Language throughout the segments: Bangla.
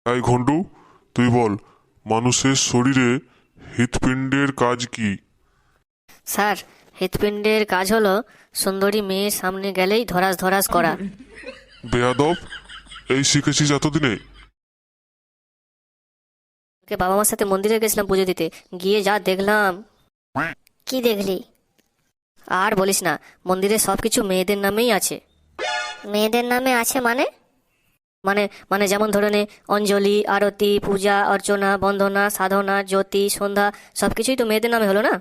তাই ঘন্টু, তুই বল, মানুষের শরীরে হৃৎপিণ্ডের কাজ কি? স্যার, হৃৎপিণ্ডের কাজ হলো সুন্দরী মেয়ের সামনে গেলেই ধরাস ধরাস করা। বেয়াদব, এই শিখেছিস এতদিনে? ওকে, বাবা মার সাথে মন্দিরে গেছিলাম পুজো দিতে, গিয়ে যা দেখলাম। কি দেখলি? আর বলিস না, মন্দিরে সবকিছু মেয়েদের নামেই আছে। মেয়েদের নামে আছে মানে? মানে মানে যেমন ধরে নে, অঞ্জলি, আরতি, পূজা অর্চনা, বন্দনা, সাধনা, জ্যোতি, সন্ধ্যা, সবকিছুই তো মেয়েদের নামে হলো না?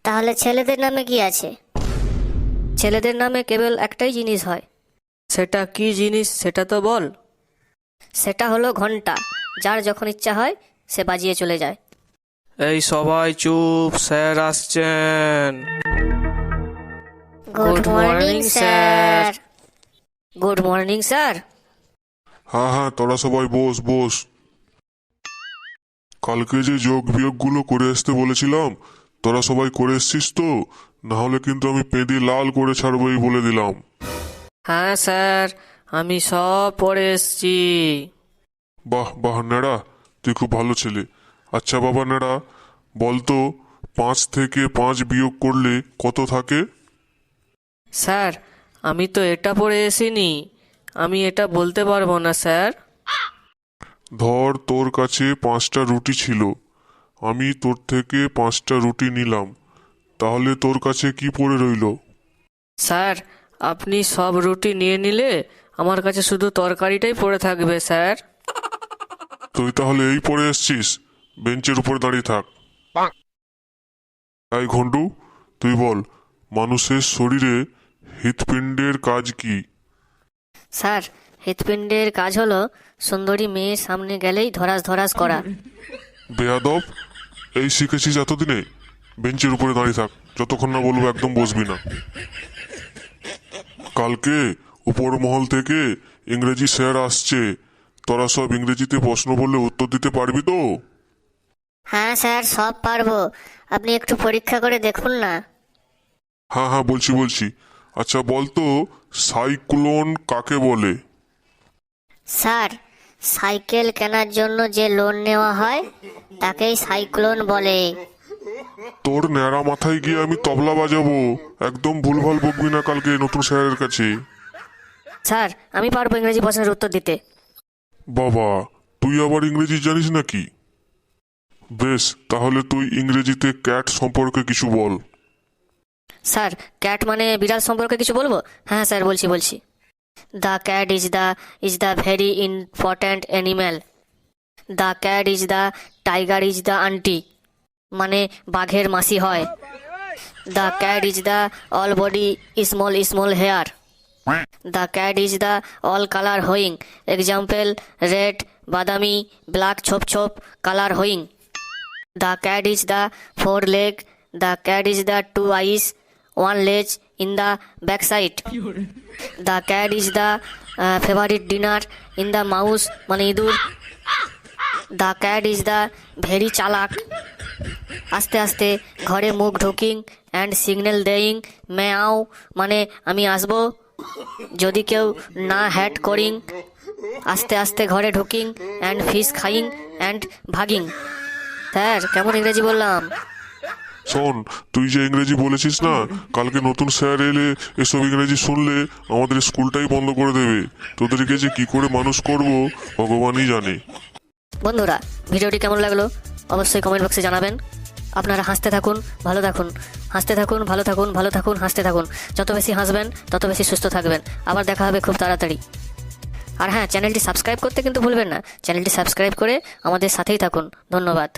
তাহলে ছেলেদের নামে কি আছে? ছেলেদের নামে কেবল একটাই জিনিস হয়। সেটা কি জিনিস সেটা তো বল। সেটা হলো ঘন্টা। যার যখন ইচ্ছা হয় সে বাজিয়ে চলে যায়। এই সবাই চুপ, স্যার আসছেন। Good morning sir. Good morning sir. হ্যাঁ হ্যাঁ, তোরা সবাই বস বস। কালকে যে যোগ বিয়োগগুলো করে আসতে বলেছিলাম, তোরা সবাই করে এসছিস তো? না হলে কিন্তু আমি পেঁদে লাল করে ছাড়বো, এই বলে দিলাম। হ্যাঁ স্যার, আমি সব পড়ে এসছি। বাহ বাহ নেড়া, তুই খুব ভালো ছেলে। আচ্ছা বাবা নেড়া, বলতো 5 থেকে 5 বিয়োগ করলে কত থাকে? স্যার, আমি তো এটা পড়ে এসিনি, আমি এটা বলতে পারবো না স্যার। ধর তোর কাছে 5টা রুটি ছিল, আমি তোর থেকে 5টা রুটি নিলাম, তাহলে তোর কাছে কি পড়ে রইল? স্যার, আপনি সব রুটি নিয়ে নিলে আমার কাছে শুধু তরকারিটাই পড়ে থাকবে স্যার। তুই তাহলে এই পড়ে এসছিস? বেঞ্চের উপর দাঁড়িয়ে থাক। তাই ঘন্টু, তুই বল, মানুষের শরীরে হৃৎপিণ্ডের কাজ কি? স্যার, হৃৎপিণ্ডের কাজ হলো সুন্দরী মেয়ের সামনে গেলেই ধরাস ধরাস করা। বেয়াদব, এই শিখেছিস এতদিনে? বেঞ্চের উপরে দাঁড়িয়ে থাক, যতক্ষণ না বলবো একদম বসবি না। কালকে উপর মহল থেকে ইংরেজি স্যার আসছে, তোরা সব ইংরেজিতে প্রশ্ন বললে উত্তর দিতে পারবি তো? হ্যাঁ স্যার, সব পারবো। আপনি একটু পরীক্ষা করে দেখুন না। হ্যাঁ হ্যাঁ, বলছি বলছি। আচ্ছা বলতো, সাইক্লোন কাকে বলে? স্যার, সাইকেল কেনার জন্য যে লোন নেওয়া হয় তাকেই সাইক্লোন বলে। তোর ন্যাড়া মাথায় গিয়ে আমি তবলা বাজাবো, একদম ভুলভাল বকবি না কালকে নতুন স্যারের কাছে। স্যার, আমি পারবো ইংরেজি প্রশ্নের উত্তর দিতে। বাবা, তুই আবার ইংরেজি জানিস নাকি? বেশ, তাহলে তুই ইংরেজিতে ক্যাট সম্পর্কে কিছু বল। স্যার, ক্যাট মানে বিড়াল সম্পর্কে কিছু বলবো? হ্যাঁ স্যার, বলছি। The cat is the very important animal. The cat is the tiger is the aunty, মানে বাঘের মাসি হয়। The cat is the all body small small hair. The cat is the all colour having, example red, বাদামি, ব্ল্যাক, ছোপ ছোপ colour having. The cat is the 4 leg. The cat is the 2 eyes, 1 leg in the backside. The cat is the favourite dinner in the mouse, মানে ইঁদুর। The cat is the very চালাক। আস্তে আস্তে ঘরে মুখ ঢুকিং অ্যান্ড সিগন্যাল দেইং, ম্যাও, মানে আমি আসবো। যদি কেউ না হ্যাট করিং, আস্তে আস্তে ঘরে ঢুকিং অ্যান্ড ফিশ খাইং অ্যান্ড ভাগিং। স্যার, কেমন ইংরেজি বললাম? শোন, তুই যে ইংরেজি বলেছিস না, কালকে নতুন স্যার এলে এসব ইংরেজি শুনলে আমাদের স্কুলটাই বন্ধ করে দেবে। তোদেরকে যে কি করে মানুষ করব ভগবানই জানে। বন্ধুরা, ভিডিওটি কেমন লাগলো অবশ্যই কমেন্ট বক্সে জানাবেন। আপনারা হাসতে থাকুন, ভালো থাকুন, হাসতে থাকুন, ভালো থাকুন, ভালো থাকুন, হাসতে থাকুন। যত বেশি হাসবেন তত বেশি সুস্থ থাকবেন। আবার দেখা হবে খুব তাড়াতাড়ি। আর হ্যাঁ, চ্যানেলটি সাবস্ক্রাইব করতে কিন্তু ভুলবেন না। চ্যানেলটি সাবস্ক্রাইব করে আমাদের সাথেই থাকুন। ধন্যবাদ।